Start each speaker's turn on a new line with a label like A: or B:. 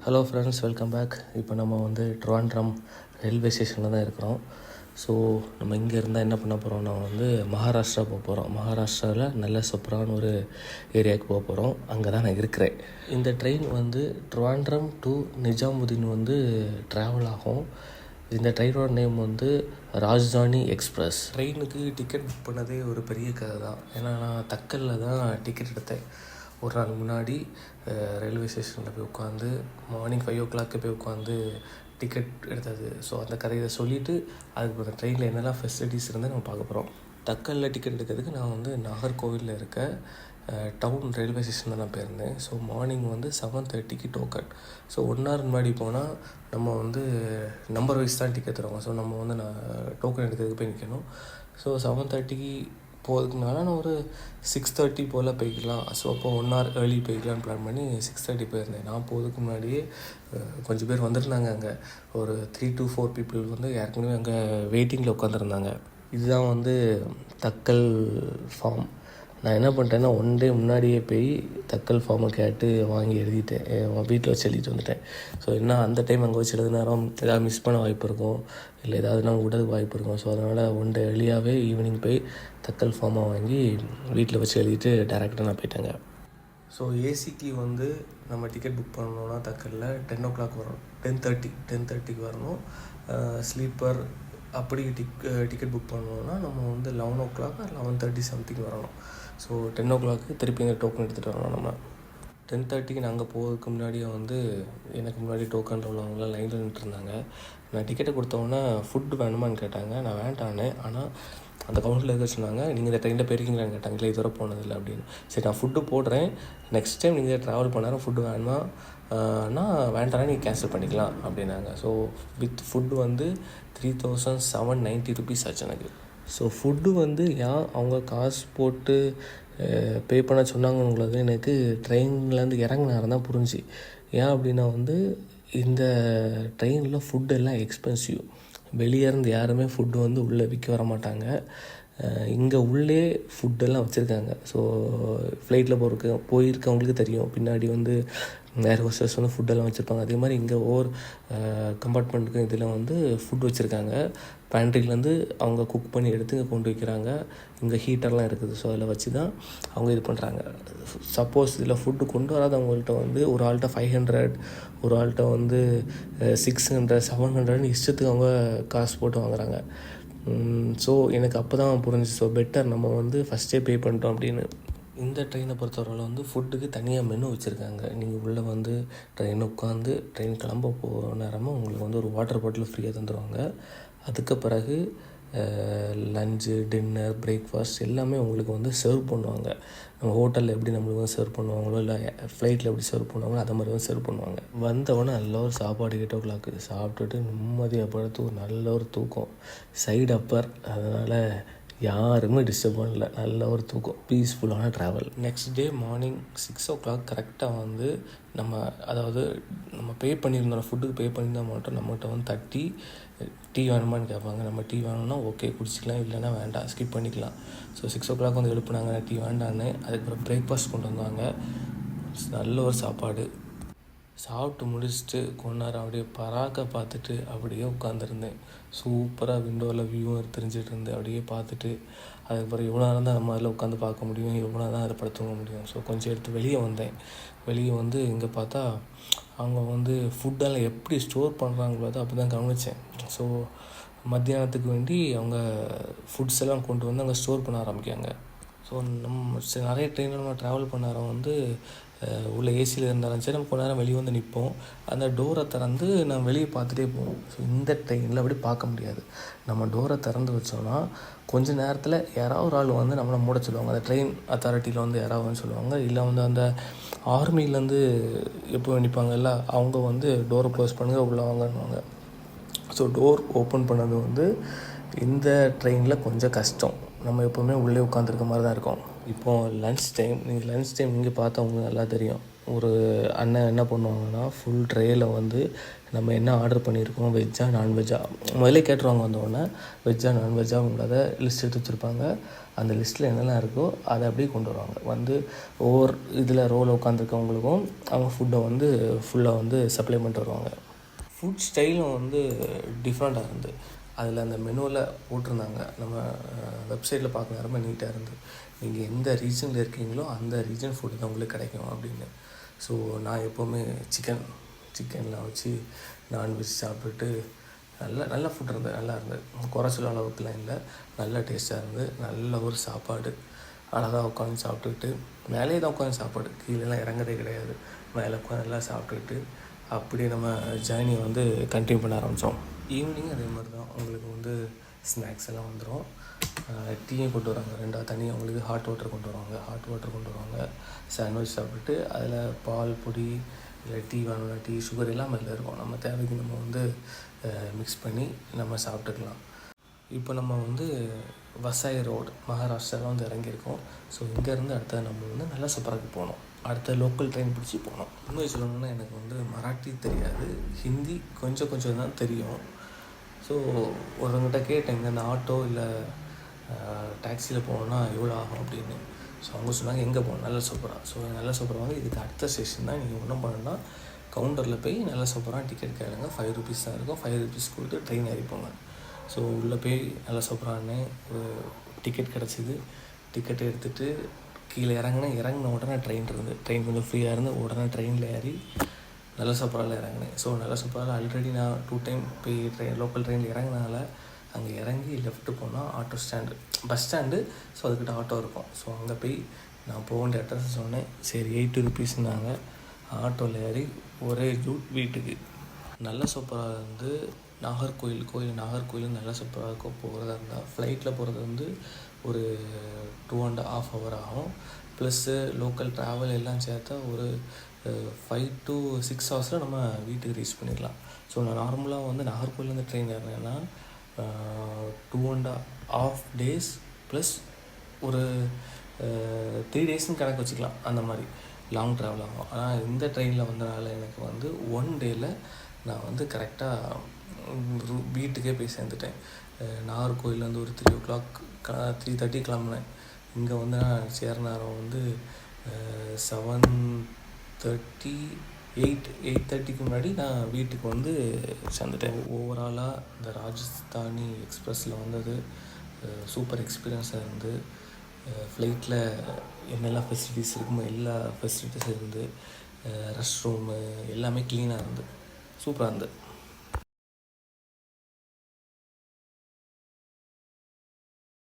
A: Hello friends, welcome back. இப்போ நம்ம Trivandrum railway ஸ்டேஷனில் தான் இருக்கிறோம். ஸோ நம்ம இங்கே இருந்தால் என்ன பண்ண போகிறோம்னா மகாராஷ்டிரா போக போகிறோம். மகாராஷ்டிராவில் நல்ல சூப்பரான ஒரு ஏரியாவுக்கு போக போகிறோம். அங்கே தான் நான் இருக்கிறேன். இந்த train Trivandrum to Nizamuddin travel ஆகும். இந்த ட்ரெயினோட நேம் ராஜ்தானி எக்ஸ்பிரஸ். ட்ரெயினுக்கு டிக்கெட் புக் பண்ணதே ஒரு பெரிய கதை தான். ஏன்னா நான் தக்கலில் தான் டிக்கெட் எடுத்தேன். ஒரு நாள் முன்னாடி ரயில்வே ஸ்டேஷனில் போய் உட்காந்து மார்னிங் 5 o'clock போய் உட்காந்து டிக்கெட் எடுத்தது. ஸோ அந்த கதையை சொல்லிவிட்டு அதுக்கு அந்த ட்ரெயினில் என்னெல்லாம் ஃபெசிலிட்டிஸ் இருந்தால் நம்ம பார்க்க போகிறோம். தக்கலில் டிக்கெட் எடுக்கிறதுக்கு நான் நாகர்கோவிலில் இருக்க டவுன் ரயில்வே ஸ்டேஷனில் தான் போயிருந்தேன். So morning 7:30 token. So 1 hour முன்னாடி போனால் நம்ம நம்பர் வைஸ் தான் டிக்கெட் தருவாங்க. ஸோ நம்ம நான் டோக்கன் எடுக்கிறதுக்கு போய் நிற்கணும். ஸோ 7:30 போகிறதுக்குனால நான் ஒரு 6:30 போல் போய்க்கலாம். ஸோ அப்போ 1 hour ஏர்லி போய்க்கலான்னு பிளான் பண்ணி 6:30 போயிருந்தேன். நான் போகிறதுக்கு முன்னாடியே கொஞ்சம் பேர் வந்திருந்தாங்க. அங்கே ஒரு 3 to 4 people ஏற்கனவே அங்கே வெயிட்டிங்கில் உட்காந்துருந்தாங்க. இதுதான் தக்கல் ஃபார்ம். நான் என்ன பண்ணிட்டேன்னா 1 day முன்னாடியே போய் தக்கல் ஃபார்மை கேட்டு வாங்கி எழுதிட்டேன். வீட்டில் வச்சு எழுதிட்டு வந்துட்டேன். ஸோ என்ன அந்த டைம் அங்கே வச்சு எழுதின நேரம் ஏதாவது மிஸ் பண்ண வாய்ப்பு இருக்கும், இல்லை ஏதாவது நான் விடுறதுக்கு வாய்ப்பு இருக்கும். ஸோ அதனால் 1 day ஏர்லியாகவே ஈவினிங் போய் தக்கல் ஃபார்மை வாங்கி வீட்டில் வச்சு எழுதிட்டு டேரெக்டாக நான் போயிட்டேங்க. ஸோ ஏசிக்கு நம்ம டிக்கெட் புக் பண்ணணுன்னா தக்கலில் 10 o'clock வரும். 10:30 வரணும். ஸ்லீப்பர் அப்படி டிக்கெட் புக் பண்ணணுன்னா நம்ம 11 o'clock 11:30 something வரணும். ஸோ 10 o'clock திருப்பி இங்கே டோக்கன் எடுத்துகிட்டு வரணும். நம்ம 10:30 நாங்கள் போகிறதுக்கு முன்னாடியே எனக்கு முன்னாடி டோக்கனில் உள்ளவங்களாம் லைனில் நின்றுருந்தாங்க. நான் டிக்கெட்டை கொடுத்தோன்னே ஃபுட்டு வேணுமான்னு கேட்டாங்க. நான் வேண்டானே. ஆனால் அந்த கவுண்டரில் இருக்க சொன்னாங்க, நீங்கள் இந்த ட்ரெயினில் போயிருக்கீங்களான்னு கேட்டாங்க. இல்லை இதுவரை போனதில்லை அப்படின்னு. சரி, நான் ஃபுட்டு போடுறேன், நெக்ஸ்ட் டைம் நீங்கள் ட்ராவல் பண்ணாலும் ஃபுட்டு வேணுமா நான் வேண்டானா நீங்கள் கேன்சல் பண்ணிக்கலாம் அப்படின்னாங்க. ஸோ வித் ஃபுட்டு 3,790 rupees ஆச்சு எனக்கு. ஸோ ஃபுட்டு ஏன் அவங்க காசு போட்டு பே பண்ண சொன்னாங்கன்னுള്ളത് எனக்கு ட்ரெயின்லேருந்து இறங்கின நேரம் தான் புரிஞ்சு. ஏன் அப்படின்னா இந்த ட்ரெயினில் ஃபுட்டு எல்லாம் எக்ஸ்பென்சிவ். வெளியே இருந்து யாருமே ஃபுட்டு உள்ளே விற்க வர மாட்டாங்க. இங்கே உள்ளே ஃபுட்டெல்லாம் வச்சுருக்காங்க. ஸோ ஃப்ளைட்டில் போயிருக்கவங்களுக்கு தெரியும், பின்னாடி ஏர் ஹோஸ்டர்ஸ் ஃபுட்டெல்லாம் வச்சுருப்பாங்க. அதே மாதிரி இங்கே ஒவ்வொரு கம்பார்ட்மெண்ட்டுக்கும் இதில் ஃபுட் வச்சுருக்காங்க. பேண்ட்ரிலேருந்து அவங்க குக் பண்ணி எடுத்து இங்கே கொண்டு வைக்கிறாங்க. இங்கே ஹீட்டர்லாம் இருக்குது. ஸோ அதில் வச்சு தான் அவங்க இது பண்ணுறாங்க. சப்போஸ் இதில் ஃபுட்டு கொண்டு வராதவங்கள்ட்ட ஒரு ஆள்கிட்ட 500, ஒரு ஆள்கிட்ட 600, 700 இஷ்டத்துக்கு அவங்க காசு போட்டு வாங்குறாங்க. ஸோ எனக்கு அப்போ தான் புரிஞ்சு, ஸோ பெட்டர் நம்ம ஃபஸ்ட்டே பே பண்ணிட்டோம் அப்படின்னு. இந்த ட்ரெயினை பொறுத்தவரையில் ஃபுட்டுக்கு தனியாக மெனு வச்சுருக்காங்க. நீங்கள் உள்ளே ட்ரெயின் உட்காந்து ட்ரெயின் கிளம்ப போகிற நேரமாக உங்களுக்கு ஒரு வாட்டர் பாட்டில் ஃப்ரீயாக தந்துடுவாங்க. அதுக்கு பிறகு லஞ்சு, டின்னர், பிரேக்ஃபாஸ்ட் எல்லாமே உங்களுக்கு சர்வ் பண்ணுவாங்க. நம்ம ஹோட்டலில் எப்படி நம்மளுக்கு சர்வ் பண்ணுவாங்களோ, இல்லை ஃப்ளைட்டில் எப்படி சர்வ் பண்ணுவாங்களோ அதை மாதிரி சர்வ் பண்ணுவாங்க. வந்தவொடனே நல்ல ஒரு சாப்பாடு 8 o'clock சாப்பிட்டுட்டு நிம்மதியாக படுத்து ஒரு நல்ல ஒரு தூக்கம். சைடு அப்பர், அதனால் யாருமே டிஸ்டர்ப் பண்ணல. நல்ல ஒரு தூக்கம், பீஸ்ஃபுல்லான travel. Next day morning 6 o'clock கரெக்டாக நம்ம பே பண்ணியிருந்தோம், ஃபுட்டுக்கு பே பண்ணியிருந்தால் மட்டும் நம்மகிட்ட தட்டி டீ வேணுமான்னு கேட்பாங்க. நம்ம டீ வேணும்னா ஓகே குடிச்சிக்கலாம், இல்லைன்னா வேண்டாம் ஸ்கிப் பண்ணிக்கலாம். ஸோ 6 o'clock எழுப்புனாங்க, டீ வேண்டான்னு. அதுக்கப்புறம் பிரேக்ஃபாஸ்ட் கொண்டு வந்தாங்க. நல்ல ஒரு சாப்பாடு சாப்பிட்டு முடிச்சுட்டு கொஞ்ச நேரம் அப்படியே பராக்கை பார்த்துட்டு அப்படியே உட்காந்துருந்தேன். சூப்பராக விண்டோவில் வியூவும் தெரிஞ்சிட்டு இருந்தேன். அப்படியே பார்த்துட்டு அதுக்கப்புறம் எவ்வளோ நேரம் தான் நம்ம அதில் உட்காந்து பார்க்க முடியும், எவ்வளோ தான் அதை படுத்துக்க முடியும். ஸோ கொஞ்சம் எடுத்து வெளியே வந்தேன். வெளியே இங்கே பார்த்தா அவங்க ஃபுட்டெல்லாம் எப்படி ஸ்டோர் பண்ணுறாங்களோ அப்போ தான் கவனித்தேன். ஸோ மத்தியானத்துக்கு வேண்டி அவங்க ஃபுட்ஸ் எல்லாம் கொண்டு அங்கே ஸ்டோர் பண்ண ஆரம்பிக்காங்க. ஸோ நம்ம நிறைய ட்ரெயினில் நம்ம ட்ராவல் பண்ண நேரம் உள்ள ஏசியில் இருந்தாலும் சரி, நம்ம கொஞ்ச நேரம் வெளியே நிற்போம். அந்த டோரை திறந்து நம்ம வெளியே பார்த்துட்டே போவோம். ஸோ இந்த ட்ரெயினில் அப்படி பார்க்க முடியாது. நம்ம டோரை திறந்து வச்சோன்னா கொஞ்சம் நேரத்தில் யாராவது ஒரு ஆள் நம்மளை மூட சொல்லுவாங்க. அந்த ட்ரெயின் அத்தாரிட்டியில் யாராவது சொல்லுவாங்க, இல்லை அந்த ஆர்மியிலேருந்து எப்போ நிற்பாங்கல்ல, அவங்க டோரை க்ளோஸ் பண்ணுங்க உள்ளே வாங்கன்னுவாங்க. ஸோ டோர் ஓப்பன் பண்ணது இந்த ட்ரெயினில் கொஞ்சம் கஷ்டம். நம்ம எப்போவுமே உள்ளே உட்காந்துருக்க மாதிரி தான் இருக்கும். இப்போது லன்ச் டைம். நீங்கள் லன்ச் டைம் இங்கே பார்த்தா உங்களுக்கு நல்லா தெரியும். ஒரு அண்ணன் என்ன பண்ணுவாங்கன்னா ஃபுல் ட்ரேயில் வந்து நம்ம என்ன ஆர்டர் பண்ணியிருக்கோம், வெஜ்ஜா நான்வெஜ்ஜா முதல்ல கேட்டுருவாங்க. வந்தோடனே வெஜ்ஜா நான்வெஜ்ஜாங்கிறத லிஸ்ட் எடுத்து வச்சுருப்பாங்க. அந்த லிஸ்ட்டில் என்னெல்லாம் இருக்கோ அதை அப்படியே கொண்டு வருவாங்க. வந்து ஒவ்வொரு இதில் ரோவில் உட்காந்துருக்கவங்களுக்கும் அவங்க ஃபுட்டை வந்து ஃபுல்லாக வந்து சப்ளை பண்ணிட்டு வருவாங்க. ஃபுட் ஸ்டைலும் வந்து டிஃப்ரெண்ட்டாக இருந்து அதில் அந்த மெனுவில் போட்டிருந்தாங்க. நம்ம வெப்சைட்டில் பார்க்க ரொம்ப நீட்டாக இருந்து நீங்கள் எந்த ரீஜனில் இருக்கீங்களோ அந்த ரீஜன் ஃபுட்டு தான் உங்களுக்கு கிடைக்கும் அப்படின்னு. ஸோ நான் எப்போவுமே சிக்கன்லாம் வச்சு நான்வெஜ் சாப்பிட்டுட்டு நல்ல ஃபுட் இருந்தது, நல்லா இருந்தது. குறை சொல்ல அளவுக்குலாம் இல்லை, நல்ல டேஸ்ட்டாக இருந்தது. நல்ல ஒரு சாப்பாடு, அழகாக உட்காந்து சாப்பிட்டுக்கிட்டு மேலே தான் உட்காந்து சாப்பாடு, கீழேலாம் இறங்குறதே கிடையாது. மேலே உட்காந்து நல்லா சாப்பிட்டுக்கிட்டு அப்படியே நம்ம ஜேர்னியை வந்து கண்டினியூ பண்ண ஆரம்பித்தோம். ஈவினிங் அதே மாதிரி தான் உங்களுக்கு வந்து ஸ்நாக்ஸ் எல்லாம் வந்துடும். டீயும் கொண்டு வராங்க, ரெண்டாவது தண்ணி அவங்களுக்கு ஹாட் வாட்டர் கொண்டு வருவாங்க. சாண்ட்விச் சாப்பிட்டுட்டு அதில் பால் பொடி இல்லை டீ வேணும்னா டீ, சுகர் எல்லாமே அதில் இருக்கும். நம்ம தேவைக்கு நம்ம வந்து மிக்ஸ் பண்ணி நம்ம சாப்பிட்டுக்கலாம். இப்போ நம்ம வந்து வசாய் ரோடு மகாராஷ்டிராவில் வந்து இறங்கியிருக்கோம். ஸோ இங்கேருந்து அடுத்த நம்ம வந்து நல்லா சூப்பராக போனோம். அடுத்த லோக்கல் ட்ரெயின் பிடிச்சி போனோம். உண்மையை சொல்லணும்னா எனக்கு வந்து மராட்டி தெரியாது, ஹிந்தி கொஞ்சம் தான் தெரியும். ஸோ ஒருத்தவங்கிட்ட கேட்டேன், இங்கே இந்த ஆட்டோ இல்லை டாக்ஸியில் போகணுன்னா எவ்வளோ ஆகும் அப்படின்னு. ஸோ அவங்க சொன்னாங்க எங்கே போகணும், நல்ல சூப்பராக. ஸோ நல்ல சூப்பராக வந்து இதுக்கு அடுத்த ஸ்டேஷன் தான். நீங்கள் ஒன்றும் பண்ணணும்னா கவுண்டரில் போய் நல்ல சூப்பராக டிக்கெட் கேளுங்க. 5 rupees தான் இருக்கும். 5 rupees கொடுத்து ட்ரெயின் ஏறிப்போங்க. ஸோ உள்ளே போய் நல்ல சூப்பரானே ஒரு டிக்கெட் கிடச்சிது. டிக்கெட் எடுத்துகிட்டு கீழே இறங்கின உடனே ட்ரெயின் கொஞ்சம் ஃப்ரீயாக இருந்து உடனே ட்ரெயினில் ஏறி நல்ல சூப்பரால் இறங்கினேன். ஸோ நல்ல சூப்பரால் ஆல்ரெடி நான் 2 time போய் லோக்கல் ட்ரெயினில் இறங்கினால அங்கே இறங்கி லெஃப்ட்டு போனால் auto stand, bus stand. So அதுக்கிட்ட ஆட்டோ இருக்கும். ஸோ அங்கே போய் நான் போக வேண்டிய அட்ரஸ் சொன்னேன். சரி 8 rupeesனாங்க. ஆட்டோவில் ஏறி ஒரே ஜூட் வீட்டுக்கு. நல்ல சூப்பராக இருந்து நாகர்கோயில் நல்ல சூப்பராக இருக்கும். போகிறதா இருந்தால் ஃப்ளைட்டில் போகிறது வந்து ஒரு 2.5 hours ஆகும். ப்ளஸ்ஸு லோக்கல் ட்ராவல் எல்லாம் சேர்த்தா ஒரு 5 to 6 hours நம்ம வீட்டுக்கு ரீச் பண்ணிடலாம். ஸோ நான் நார்மலாக வந்து நாகர்கோயிலேருந்து ட்ரெயின் ஏறினேன்னா 2.5 days ப்ளஸ் ஒரு 3 daysன்னு கணக்கு வச்சுக்கலாம். அந்த மாதிரி லாங் ட்ராவல் ஆகும். ஆனால் இந்த ட்ரெயினில் வந்தனால எனக்கு வந்து 1 dayயில் நான் வந்து கரெக்டாக வீட்டுக்கே போய் சேர்ந்துட்டேன். நாகர்கோயிலேருந்து ஒரு 3:30 கிளம்புனேன். இங்கே வந்து நான் சேர நேரம் வந்து 8:30க்கு முன்னாடி நான் வீட்டுக்கு வந்து சேர்ந்துட்டேன். ஓவராலாக இந்த ராஜஸ்தானி எக்ஸ்பிரஸில் வந்தது சூப்பர் எக்ஸ்பீரியன்ஸாக இருந்து. ஃப்ளைட்டில் என்னெல்லாம் ஃபெசிலிட்டிஸ் இருக்குமோ எல்லா ஃபெசிலிட்டிஸும் இருந்து, ரெஸ்ட் ரூமு எல்லாமே க்ளீனாக இருந்து சூப்பராக இருந்தது.